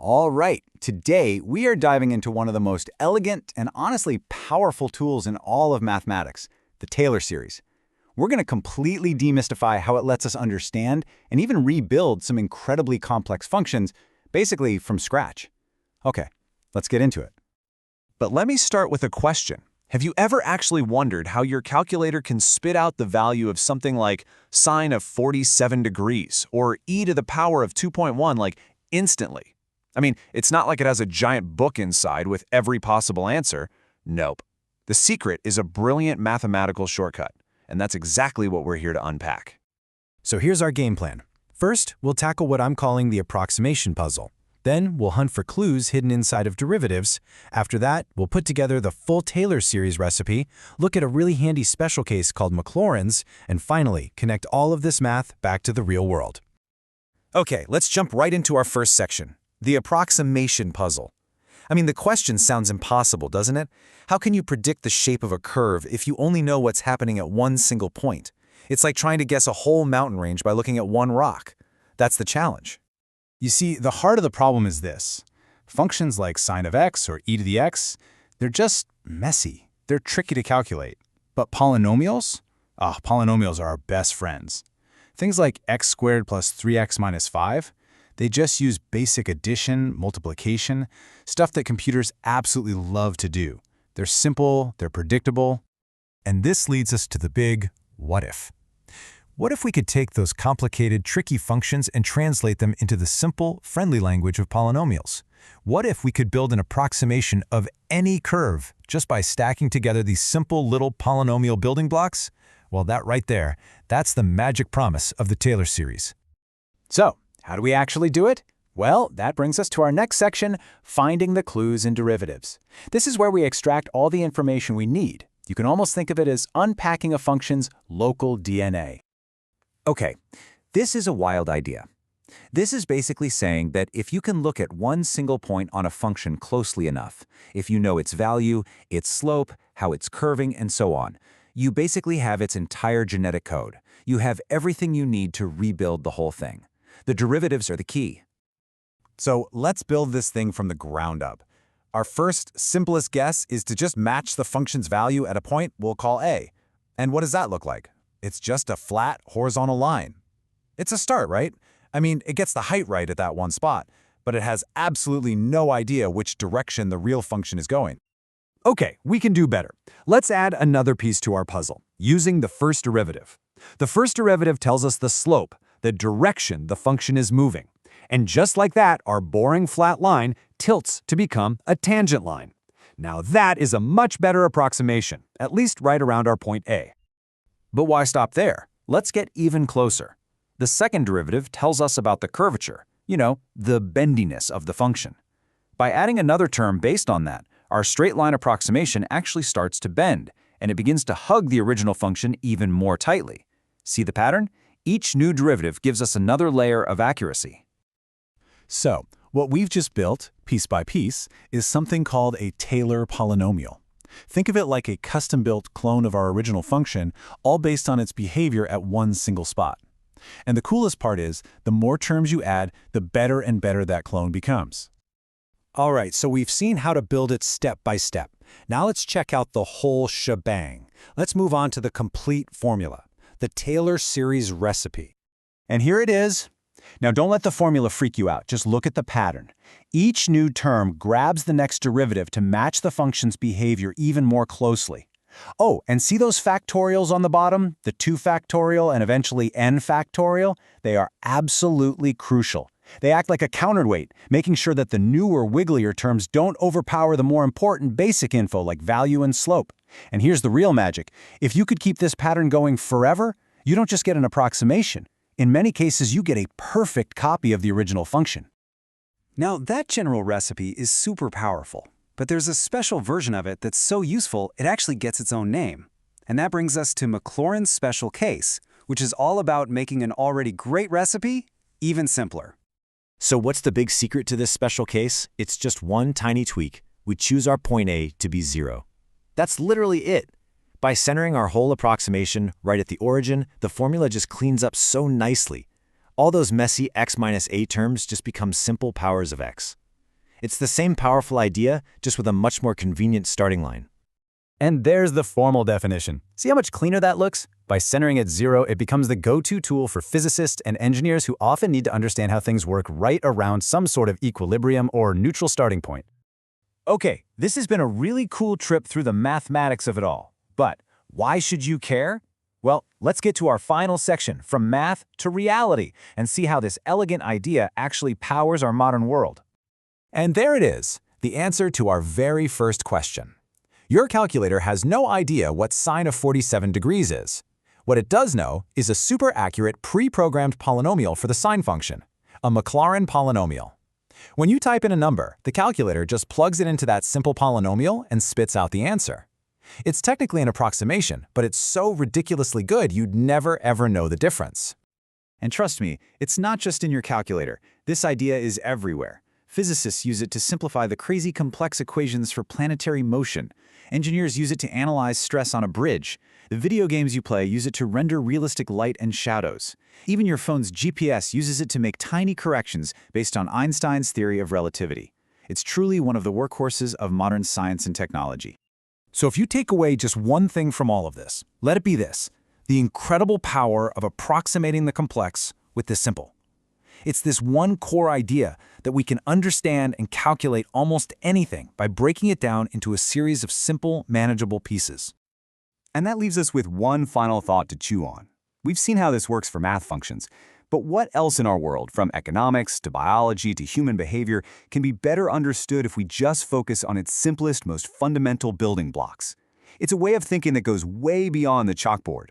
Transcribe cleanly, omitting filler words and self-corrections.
All right, today we are diving into one of the most elegant and honestly powerful tools in all of mathematics, the Taylor series. We're going to completely demystify how it lets us understand and even rebuild some incredibly complex functions, basically from scratch. Okay, let's get into it. But let me start with a question. Have you ever actually wondered how your calculator can spit out the value of something like sine of 47 degrees or e to the power of 2.1 like instantly? I mean, it's not like it has a giant book inside with every possible answer. Nope. The secret is a brilliant mathematical shortcut, and that's exactly what we're here to unpack. So here's our game plan. First, we'll tackle what I'm calling the approximation puzzle. Then we'll hunt for clues hidden inside of derivatives. After that, we'll put together the full Taylor series recipe, look at a really handy special case called Maclaurin's, and finally, connect all of this math back to the real world. Okay, let's jump right into our first section, the approximation puzzle. I mean, the question sounds impossible, doesn't it? How can you predict the shape of a curve if you only know what's happening at one single point? It's like trying to guess a whole mountain range by looking at one rock. That's the challenge. You see, the heart of the problem is this. Functions like sine of x or e to the x, they're just messy. They're tricky to calculate. But polynomials? Polynomials are our best friends. Things like x squared plus 3x minus 5, they just use basic addition, multiplication, stuff that computers absolutely love to do. They're simple, they're predictable. And this leads us to the big what if. What if we could take those complicated, tricky functions and translate them into the simple, friendly language of polynomials? What if we could build an approximation of any curve just by stacking together these simple little polynomial building blocks? Well, that right there, that's the magic promise of the Taylor series. So, how do we actually do it? Well, that brings us to our next section, finding the clues in derivatives. This is where we extract all the information we need. You can almost think of it as unpacking a function's local DNA. Okay, this is a wild idea. This is basically saying that if you can look at one single point on a function closely enough, if you know its value, its slope, how it's curving, and so on, you basically have its entire genetic code. You have everything you need to rebuild the whole thing. The derivatives are the key. So let's build this thing from the ground up. Our first, simplest guess is to just match the function's value at a point we'll call a. And what does that look like? It's just a flat, horizontal line. It's a start, right? I mean, it gets the height right at that one spot, but it has absolutely no idea which direction the real function is going. Okay, we can do better. Let's add another piece to our puzzle, using the first derivative. The first derivative tells us the slope, the direction the function is moving. And just like that, our boring flat line tilts to become a tangent line. Now that is a much better approximation, at least right around our point A. But why stop there? Let's get even closer. The second derivative tells us about the curvature, the bendiness of the function. By adding another term based on that, our straight line approximation actually starts to bend, and it begins to hug the original function even more tightly. See the pattern? Each new derivative gives us another layer of accuracy. So, what we've just built, piece by piece, is something called a Taylor polynomial. Think of it like a custom-built clone of our original function, all based on its behavior at one single spot. And the coolest part is, the more terms you add, the better and better that clone becomes. All right, so we've seen how to build it step by step. Now let's check out the whole shebang. Let's move on to the complete formula, the Taylor series recipe. And here it is. Now don't let the formula freak you out, just look at the pattern. Each new term grabs the next derivative to match the function's behavior even more closely. Oh, and see those factorials on the bottom? The 2 factorial and eventually n factorial? They are absolutely crucial. They act like a counterweight, making sure that the newer, wigglier terms don't overpower the more important basic info like value and slope. And here's the real magic. If you could keep this pattern going forever, you don't just get an approximation. In many cases, you get a perfect copy of the original function. Now, that general recipe is super powerful, but there's a special version of it that's so useful it actually gets its own name. And that brings us to Maclaurin's special case, which is all about making an already great recipe even simpler. So what's the big secret to this special case? It's just one tiny tweak. We choose our point A to be 0. That's literally it. By centering our whole approximation right at the origin, the formula just cleans up so nicely. All those messy x minus a terms just become simple powers of x. It's the same powerful idea, just with a much more convenient starting line. And there's the formal definition. See how much cleaner that looks? By centering at zero, it becomes the go-to tool for physicists and engineers who often need to understand how things work right around some sort of equilibrium or neutral starting point. Okay, this has been a really cool trip through the mathematics of it all. But why should you care? Well, let's get to our final section, from math to reality, and see how this elegant idea actually powers our modern world. And there it is, the answer to our very first question. Your calculator has no idea what sine of 47 degrees is. What it does know is a super accurate pre-programmed polynomial for the sine function, a Maclaurin polynomial. When you type in a number, the calculator just plugs it into that simple polynomial and spits out the answer. It's technically an approximation, but it's so ridiculously good you'd never ever know the difference. And trust me, it's not just in your calculator. This idea is everywhere. Physicists use it to simplify the crazy complex equations for planetary motion. Engineers use it to analyze stress on a bridge. The video games you play use it to render realistic light and shadows. Even your phone's GPS uses it to make tiny corrections based on Einstein's theory of relativity. It's truly one of the workhorses of modern science and technology. So if you take away just one thing from all of this, let it be this: the incredible power of approximating the complex with the simple. It's this one core idea that we can understand and calculate almost anything by breaking it down into a series of simple, manageable pieces. And that leaves us with one final thought to chew on. We've seen how this works for math functions, but what else in our world, from economics to biology to human behavior, can be better understood if we just focus on its simplest, most fundamental building blocks? It's a way of thinking that goes way beyond the chalkboard.